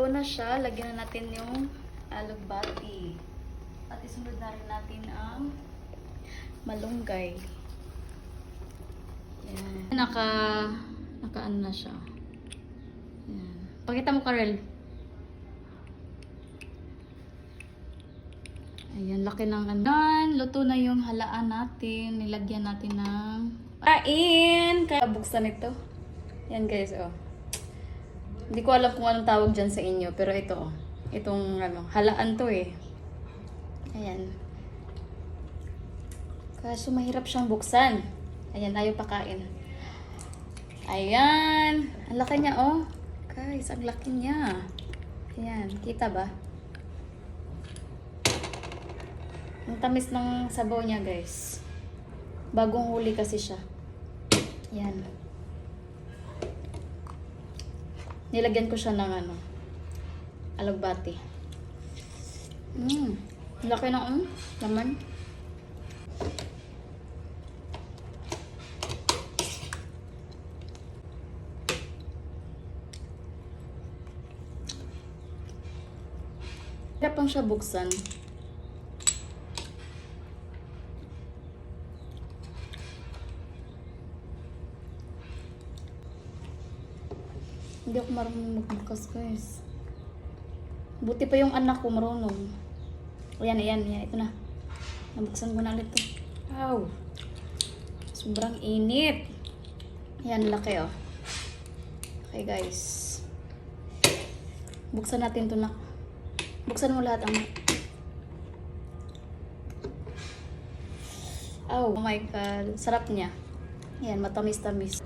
luto na siya. Lagyan na natin yung alugbati. At isunod na rin natin ang malunggay. Yan. Naka ano na siya. Yan. Pakita mo, Karel. Ayan, laki ng andan. Luto na yung halaan natin. Nilagyan natin ng kain. Kaya buksan ito. Yan guys, oh. Hindi ko alam kung anong tawag dyan sa inyo. Pero ito, oh. Itong ano, halaan to eh. Ayan. Kaso mahirap siyang buksan. Ayan, ayaw pakain. Ayan. Ang laki niya, oh. Guys, ang laki niya. Ayan, kita ba? Ang tamis ng sabaw niya, guys. Bagong huli kasi siya. Yan. Nilagyan ko siya ng ano, alugbati. Laki ng laman. Hirap pang siya buksan. Hindi ako marunong magbukas, guys. Buti pa yung anak ko marunong. Ayan, ayan, ayan. Ito na. Nabuksan ko na ulit ito. Wow! Sobrang init. Ayan, laki oh. Okay, guys. Buksan natin ito na. Buksan mo lahat, anak. Oh my God. Sarap niya. Ayan, matamis-tamis.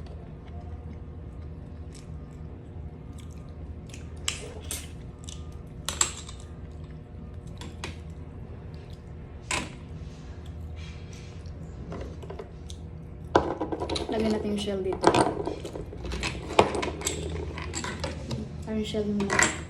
Lagyan natin yung shell dito. Parang shell muna.